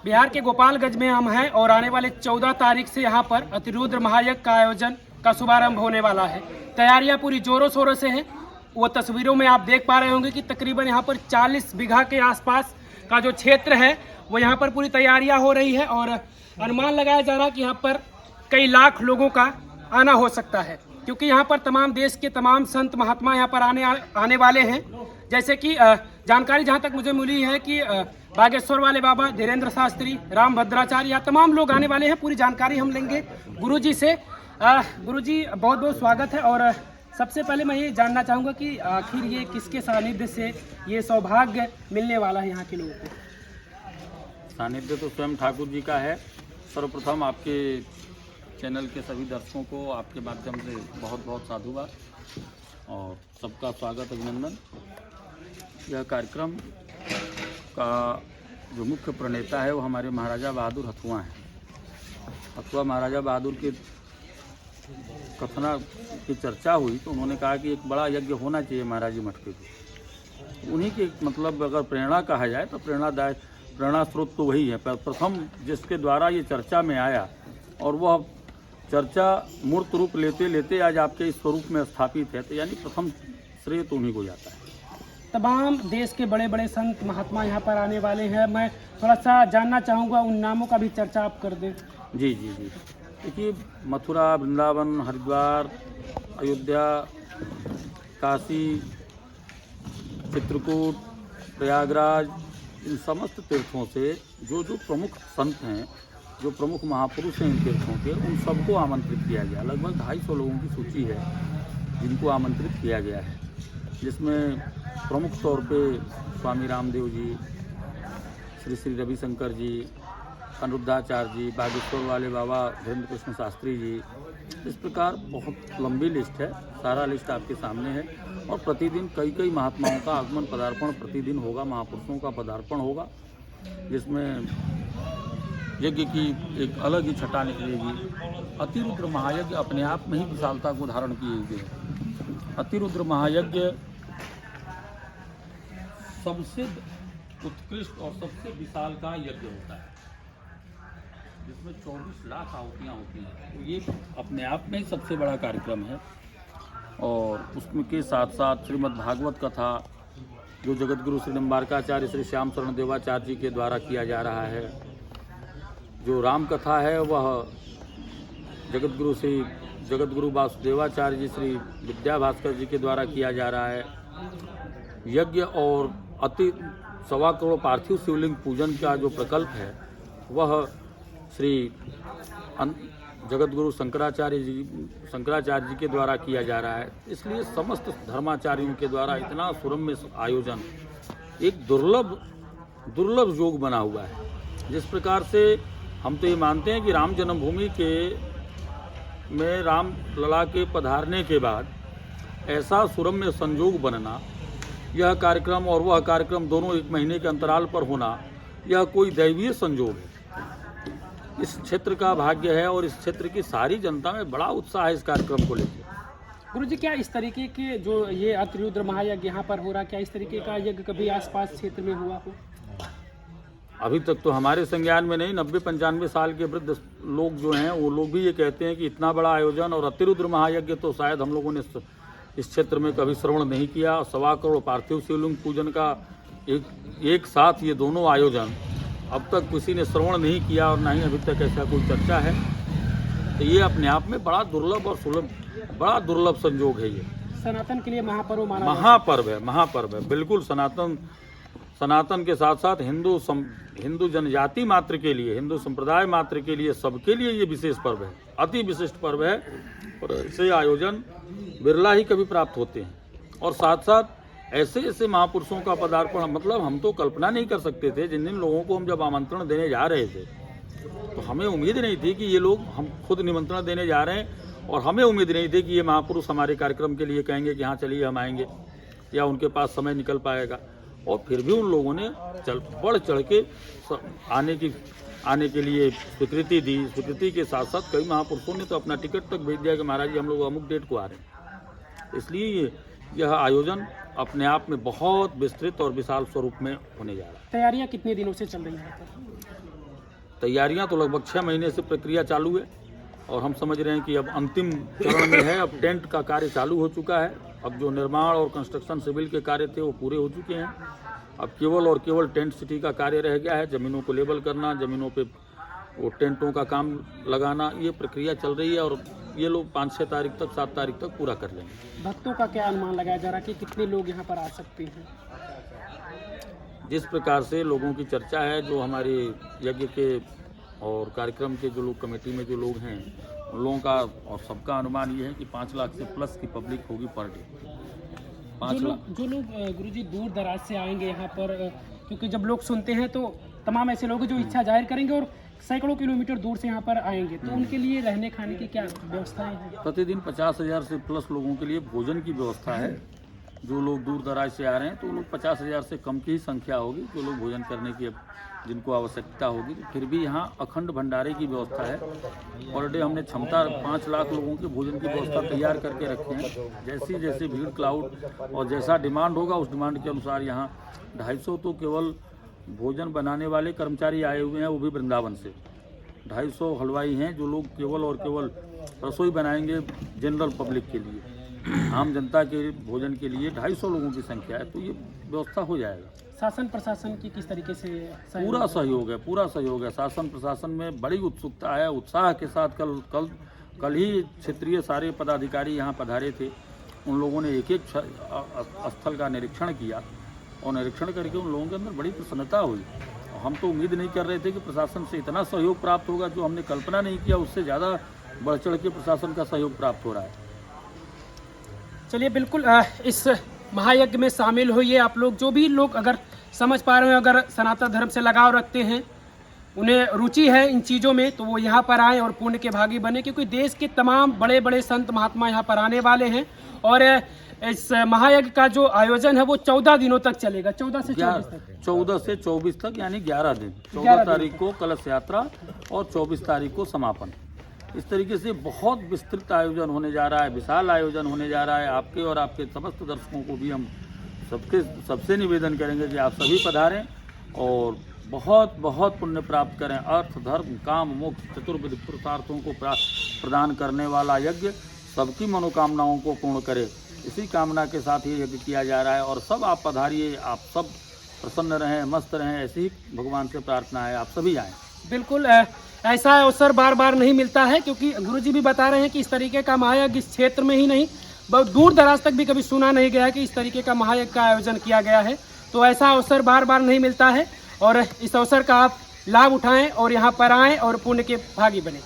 बिहार के गोपालगंज में हम हैं और आने वाले 14 तारीख से यहाँ पर अतिरुद्र महायज्ञ का आयोजन का शुभारंभ होने वाला है। तैयारियां पूरी जोरों शोरों से हैं। वो तस्वीरों में आप देख पा रहे होंगे कि तकरीबन यहाँ पर 40 बीघा के आसपास का जो क्षेत्र है वो यहाँ पर पूरी तैयारियां हो रही है और अनुमान लगाया जा रहा है कि यहाँ पर कई लाख लोगों का आना हो सकता है, क्योंकि यहाँ पर तमाम देश के तमाम संत महात्मा यहाँ पर आने वाले हैं। जैसे कि जानकारी जहाँ तक मुझे मिली है कि बागेश्वर वाले बाबा, धीरेन्द्र शास्त्री, राम भद्राचार्य, या तमाम लोग आने वाले हैं। पूरी जानकारी हम लेंगे गुरुजी से। गुरुजी, बहुत बहुत स्वागत है। और सबसे पहले मैं ये जानना चाहूँगा कि आखिर ये किसके सानिध्य से ये सौभाग्य मिलने वाला है यहाँ के लोगों को? सानिध्य तो स्वयं ठाकुर जी का है। सर्वप्रथम आपके चैनल के सभी दर्शकों को आपके माध्यम से बहुत बहुत साधुवाद और सबका स्वागत, अभिनंदन। यह कार्यक्रम का जो मुख्य प्रणेता है वो हमारे महाराजा बहादुर हथुआ हैं। हथुआ महाराजा बहादुर के कथना की चर्चा हुई तो उन्होंने कहा कि एक बड़ा यज्ञ होना चाहिए महाराजी मटके को। उन्हीं के मतलब अगर प्रेरणा कहा जाए तो प्रेरणा स्रोत तो वही है। प्रथम जिसके द्वारा ये चर्चा में आया और वह चर्चा मूर्त रूप लेते लेते आज आपके इस स्वरूप में स्थापित है, तो यानी प्रथम श्रेय तो उन्हीं को जाता है। तमाम देश के बड़े बड़े संत महात्मा यहाँ पर आने वाले हैं। मैं थोड़ा सा जानना चाहूँगा, उन नामों का भी चर्चा आप कर दें। जी जी जी, देखिए मथुरा, वृंदावन, हरिद्वार, अयोध्या, काशी, चित्रकूट, प्रयागराज, इन समस्त तीर्थों से जो जो प्रमुख संत हैं, जो प्रमुख महापुरुष हैं इन तीर्थों के, उन सबको आमंत्रित किया गया। लगभग 250 लोगों की सूची है जिनको आमंत्रित किया गया है, जिसमें प्रमुख तौर पे स्वामी रामदेव जी, श्री श्री रविशंकर जी, अनिरुद्धाचार्य जी, बागेश्वर वाले बाबा धीरेन्द्र कृष्ण शास्त्री जी। इस प्रकार बहुत लंबी लिस्ट है, सारा लिस्ट आपके सामने है। और प्रतिदिन कई कई महात्माओं का आगमन पदार्पण प्रतिदिन होगा, महापुरुषों का पदार्पण होगा, जिसमें यज्ञ की एक अलग ही छटा निकलेगी। अतिरुद्र महायज्ञ अपने आप में ही विशालता को धारण किए हुए है। अतिरुद्र महायज्ञ सबसे उत्कृष्ट और सबसे विशाल का यज्ञ होता है, जिसमें 24 लाख आहुतियाँ होती हैं। तो ये अपने आप में ही सबसे बड़ा कार्यक्रम है। और उसमें के साथ साथ श्रीमद् भागवत कथा, जो जगतगुरु श्री निम्बारकाचार्य श्री श्याम शरण देवाचार्य जी के द्वारा किया जा रहा है। जो राम कथा है वह जगतगुरु वासुदेवाचार्य जी श्री विद्या भास्कर जी के द्वारा किया जा रहा है। यज्ञ और 1.25 करोड़ पार्थिव शिवलिंग पूजन का जो प्रकल्प है वह श्री जगतगुरु शंकराचार्य जी के द्वारा किया जा रहा है। इसलिए समस्त धर्माचार्यों के द्वारा इतना सुरम्य आयोजन एक दुर्लभ योग बना हुआ है। जिस प्रकार से हम तो ये मानते हैं कि राम जन्मभूमि में राम लला के पधारने के बाद ऐसा सुरम्य संयोग बनना, यह कार्यक्रम और वह कार्यक्रम दोनों 1 महीने के अंतराल पर होना, यह कोई दैवीय संयोग है। इस क्षेत्र का भाग्य है और इस क्षेत्र की सारी जनता में बड़ा उत्साह है इस कार्यक्रम को लेकर। गुरुजी, क्या इस तरीके के जो ये अतिरुद्र महायज्ञ यहाँ पर हो रहा, क्या इस तरीके का यज्ञ कभी आसपास क्षेत्र में हुआ हो? अभी तक तो हमारे संज्ञान में नहीं। 90-95 साल के वृद्ध लोग जो हैं वो लोग भी ये कहते हैं कि इतना बड़ा आयोजन और अतिरुद्र महायज्ञ तो शायद हम लोगों ने इस क्षेत्र में कभी श्रवण नहीं किया। 1.25 करोड़ पार्थिव शिवलिंग पूजन का एक साथ ये दोनों आयोजन अब तक किसी ने श्रवण नहीं किया और ना ही अभी तक ऐसा कोई चर्चा है। तो ये अपने आप में बड़ा दुर्लभ संयोग है। ये सनातन के लिए महापर्व महापर्व है। बिल्कुल सनातन के साथ साथ हिंदू जनजाति मात्र के लिए, हिंदू संप्रदाय मात्र के लिए, सबके लिए ये विशेष पर्व है, अति विशिष्ट पर्व है। और ऐसे आयोजन बिरला ही कभी प्राप्त होते हैं। और साथ साथ ऐसे महापुरुषों का पदार्पण, मतलब हम तो कल्पना नहीं कर सकते थे। जिन लोगों को हम जब आमंत्रण देने जा रहे थे तो हमें उम्मीद नहीं थी कि ये लोग, हम खुद निमंत्रण देने जा रहे हैं और हमें उम्मीद नहीं थी कि ये महापुरुष हमारे कार्यक्रम के लिए कहेंगे कि हाँ चलिए हम आएंगे, या उनके पास समय निकल पाएगा। और फिर भी उन लोगों ने बढ़ चढ़ के आने के लिए स्वीकृति दी। स्वीकृति के साथ साथ कई महापुरुषों ने तो अपना टिकट तक भेज दिया कि महाराज जी हम लोग अमुक डेट को आ रहे हैं। इसलिए यह आयोजन अपने आप में बहुत विस्तृत और विशाल स्वरूप में होने जा रहा है। तैयारियां कितने दिनों से चल रही हैं? तैयारियां तो लगभग 6 महीने से प्रक्रिया चालू है और हम समझ रहे हैं कि अब अंतिम चरण में है। अब टेंट का कार्य चालू हो चुका है। अब जो निर्माण और कंस्ट्रक्शन सिविल के कार्य थे वो पूरे हो चुके हैं। अब केवल और केवल टेंट सिटी का कार्य रह गया है। ज़मीनों को लेबल करना, ज़मीनों पे वो टेंटों का काम लगाना, ये प्रक्रिया चल रही है और ये लोग 5-6 तारीख तक 7 तारीख तक पूरा कर लेंगे। भक्तों का क्या अनुमान लगाया जा रहा है कि कितने लोग यहाँ पर आ सकते हैं? जिस प्रकार से लोगों की चर्चा है, जो हमारे यज्ञ के और कार्यक्रम के जो लोग कमेटी में जो लोग हैं उन लोगों का और सबका अनुमान ये है कि 5 लाख से प्लस की पब्लिक होगी पर डे। 5 लाख जो लोग गुरुजी दूर दराज से आएंगे यहाँ पर, क्योंकि जब लोग सुनते हैं तो तमाम ऐसे लोग हैं जो इच्छा जाहिर करेंगे और सैकड़ों किलोमीटर दूर से यहाँ पर आएंगे, तो उनके लिए रहने खाने की क्या व्यवस्थाएं हैं? प्रतिदिन 50,000 से प्लस लोगों के लिए भोजन की व्यवस्था है। जो लोग दूर दराज से आ रहे हैं तो लोग 50,000 से कम की ही संख्या होगी जो लोग भोजन करने की जिनको आवश्यकता होगी। फिर भी यहाँ अखंड भंडारे की व्यवस्था है। पर डे हमने क्षमता 5 लाख लोगों के भोजन की व्यवस्था तैयार करके रखे हैं। जैसी जैसी भीड़ क्लाउड और जैसा डिमांड होगा उस डिमांड के अनुसार यहाँ 250 तो केवल भोजन बनाने वाले कर्मचारी आए हुए हैं, वो भी वृंदावन से। 250 हलवाई हैं जो लोग केवल और केवल रसोई बनाएंगे जनरल पब्लिक के लिए, आम जनता के भोजन के लिए 250 लोगों की संख्या है, तो ये व्यवस्था हो जाएगा। शासन प्रशासन की किस तरीके से पूरा सहयोग है, पूरा सहयोग है। शासन प्रशासन में बड़ी उत्सुकता है, उत्साह के साथ कल ही क्षेत्रीय सारे पदाधिकारी यहाँ पधारे थे। उन लोगों ने एक एक स्थल का निरीक्षण किया और निरीक्षण करके उन लोगों के अंदर बड़ी प्रसन्नता हुई। हम तो उम्मीद नहीं कर रहे थे कि प्रशासन से इतना सहयोग प्राप्त होगा, जो हमने कल्पना नहीं किया उससे ज़्यादा बढ़ चढ़ के प्रशासन का सहयोग प्राप्त हो रहा है। चलिए, बिल्कुल इस महायज्ञ में शामिल होइए आप लोग। जो भी लोग अगर समझ पा रहे हैं, अगर सनातन धर्म से लगाव रखते हैं, उन्हें रुचि है इन चीज़ों में, तो वो यहाँ पर आएँ और पुण्य के भागी बने, क्योंकि देश के तमाम बड़े बड़े संत महात्मा यहाँ पर आने वाले हैं। और इस महायज्ञ का जो आयोजन है वो 14 दिनों तक चलेगा, 14 से 24 तक यानी 11 दिन। 14 तारीख को कलश यात्रा और 24 तारीख को समापन। इस तरीके से बहुत विस्तृत आयोजन होने जा रहा है, विशाल आयोजन होने जा रहा है। आपके और आपके समस्त दर्शकों को भी हम सबसे निवेदन करेंगे कि आप सभी पधारें और बहुत बहुत पुण्य प्राप्त करें। अर्थ, धर्म, काम, मोक्ष चतुर्विध पुरुषार्थों को प्रदान करने वाला यज्ञ सबकी मनोकामनाओं को पूर्ण करे, इसी कामना के साथ ये यज्ञ किया जा रहा है। और सब आप पधारिए, आप सब प्रसन्न रहें, मस्त रहें, ऐसी ही भगवान से प्रार्थना है, आप सभी आएँ। बिल्कुल ऐसा अवसर बार बार नहीं मिलता है, क्योंकि गुरुजी भी बता रहे हैं कि इस तरीके का महायज्ञ इस क्षेत्र में ही नहीं, बहुत दूर दराज तक भी कभी सुना नहीं गया कि इस तरीके का महायज्ञ का आयोजन किया गया है। तो ऐसा अवसर बार बार नहीं मिलता है और इस अवसर का आप लाभ उठाएं और यहाँ पर आएँ और पुण्य के भागी बने।